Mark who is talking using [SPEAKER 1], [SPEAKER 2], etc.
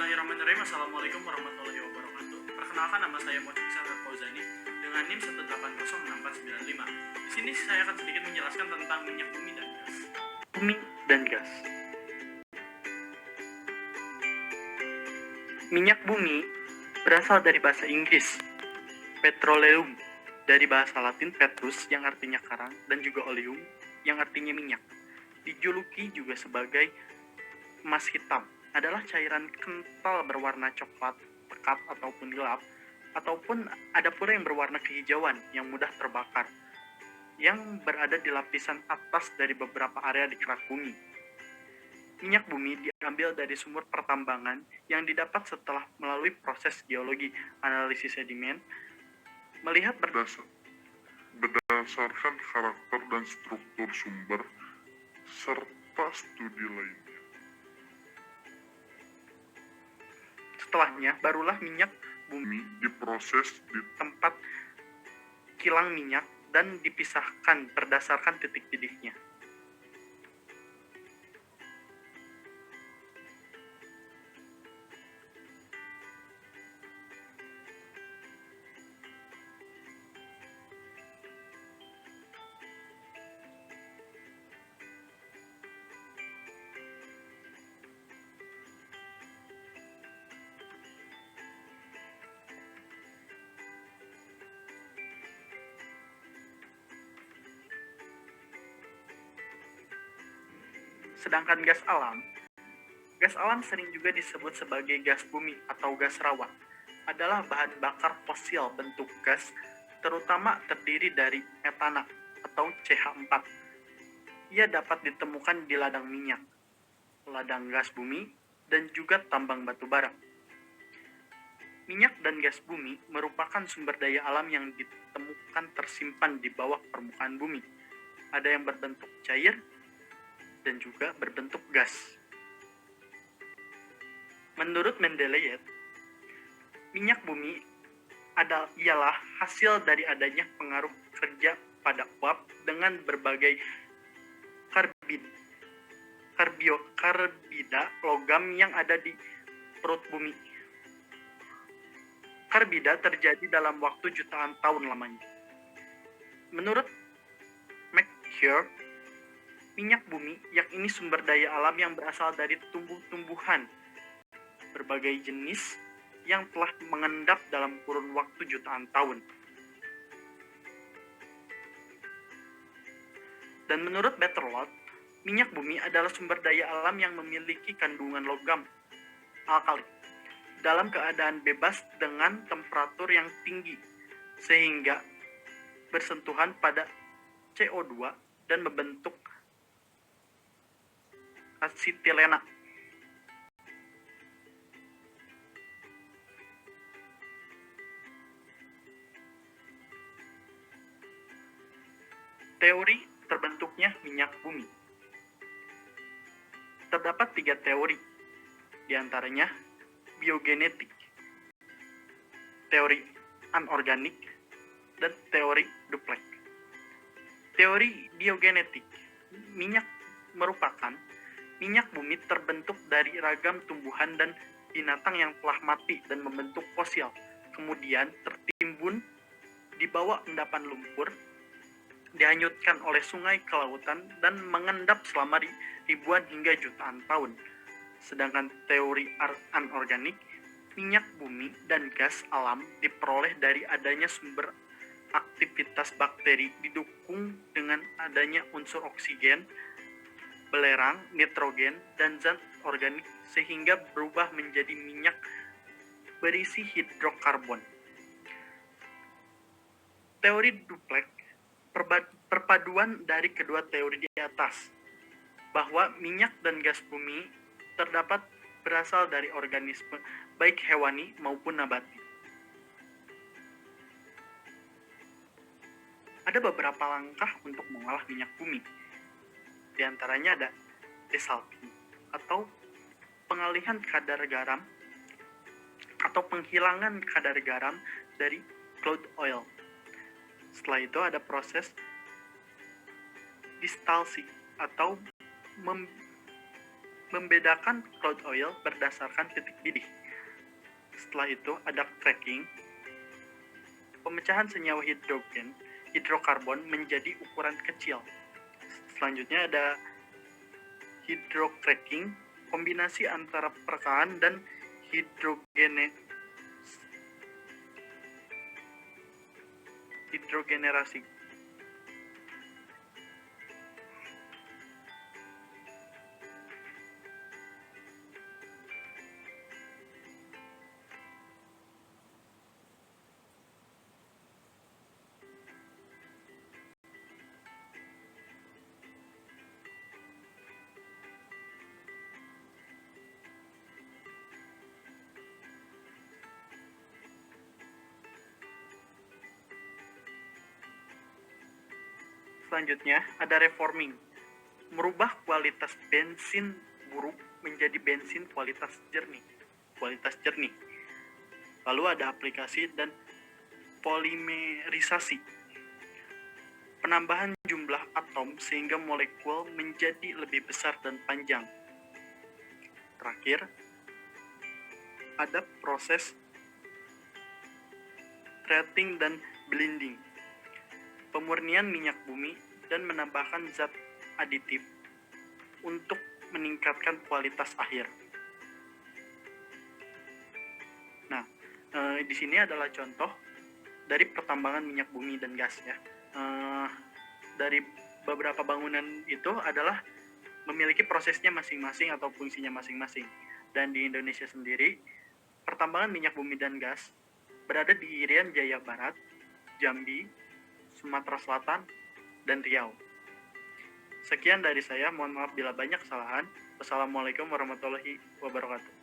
[SPEAKER 1] Bismillahirrahmanirrahim. Assalamualaikum warahmatullahi wabarakatuh. Perkenalkan, nama saya Muhammad Syahrul Fauzani dengan NIM 1806495. Di sini saya akan sedikit menjelaskan tentang minyak bumi dan gas. Bumi dan gas. Minyak bumi berasal dari bahasa Inggris petroleum, dari bahasa Latin petrus yang artinya karang, dan juga oleum yang artinya minyak. Dijuluki juga sebagai emas hitam, adalah cairan kental berwarna coklat pekat ataupun gelap, ataupun ada pula yang berwarna kehijauan yang mudah terbakar, yang berada di lapisan atas dari beberapa area di kerak bumi. Minyak bumi diambil dari sumur pertambangan yang didapat setelah melalui proses geologi, analisis sedimen, melihat
[SPEAKER 2] berdasarkan karakter dan struktur sumber, serta studi lainnya.
[SPEAKER 1] Setelahnya, barulah minyak bumi
[SPEAKER 2] diproses di
[SPEAKER 1] tempat kilang minyak dan dipisahkan berdasarkan titik didihnya. Sedangkan gas alam sering juga disebut sebagai gas bumi atau gas rawa, adalah bahan bakar fosil bentuk gas, terutama terdiri dari metana atau CH4. Ia dapat ditemukan di ladang minyak, ladang gas bumi, dan juga tambang batu bara. Minyak dan gas bumi merupakan sumber daya alam yang ditemukan tersimpan di bawah permukaan bumi. Ada yang berbentuk cair dan juga berbentuk gas. Menurut Mendeleev, minyak bumi ialah hasil dari adanya pengaruh kerja pada uap dengan berbagai karbida logam yang ada di perut bumi. Karbida terjadi dalam waktu jutaan tahun lamanya. Menurut McCure, minyak bumi yakni sumber daya alam yang berasal dari tumbuh-tumbuhan berbagai jenis yang telah mengendap dalam kurun waktu jutaan tahun. Dan menurut Betterlot, minyak bumi adalah sumber daya alam yang memiliki kandungan logam alkali dalam keadaan bebas dengan temperatur yang tinggi sehingga bersentuhan pada CO2 dan membentuk asetilena. Teori terbentuknya minyak bumi. Terdapat 3 teori, diantaranya biogenetik, teori anorganik, dan teori Duplex. Teori biogenetik, minyak bumi terbentuk dari ragam tumbuhan dan binatang yang telah mati dan membentuk fosil, kemudian tertimbun di bawah endapan lumpur, dihanyutkan oleh sungai ke lautan, dan mengendap selama ribuan hingga jutaan tahun. Sedangkan teori anorganik, minyak bumi dan gas alam diperoleh dari adanya sumber aktivitas bakteri didukung dengan adanya unsur oksigen, belerang, nitrogen, dan zat organik sehingga berubah menjadi minyak berisi hidrokarbon. Teori Duplex, perpaduan dari kedua teori di atas, bahwa minyak dan gas bumi terdapat berasal dari organisme baik hewani maupun nabati. Ada beberapa langkah untuk mengolah minyak bumi. Di antaranya ada desalting atau pengalihan kadar garam atau penghilangan kadar garam dari crude oil. Setelah itu ada proses distalsi atau membedakan cloud oil berdasarkan titik didih. Setelah itu ada cracking, pemecahan senyawa hidrokarbon menjadi ukuran kecil. Selanjutnya ada hydrocracking, kombinasi antara perekahan dan hidrogenerasi. Selanjutnya ada reforming, merubah kualitas bensin buruk menjadi bensin kualitas jernih. Lalu ada aplikasi dan polimerisasi, penambahan jumlah atom sehingga molekul menjadi lebih besar dan panjang. Terakhir, ada proses treating dan blending, pemurnian minyak bumi dan menambahkan zat aditif untuk meningkatkan kualitas akhir. Nah, di sini adalah contoh dari pertambangan minyak bumi dan gas ya. Dari beberapa bangunan itu adalah memiliki prosesnya masing-masing atau fungsinya masing-masing. Dan di Indonesia sendiri, pertambangan minyak bumi dan gas berada di Irian Jaya Barat, Jambi, Sumatera Selatan, dan Riau. Sekian dari saya, mohon maaf bila banyak kesalahan. Wassalamualaikum warahmatullahi wabarakatuh.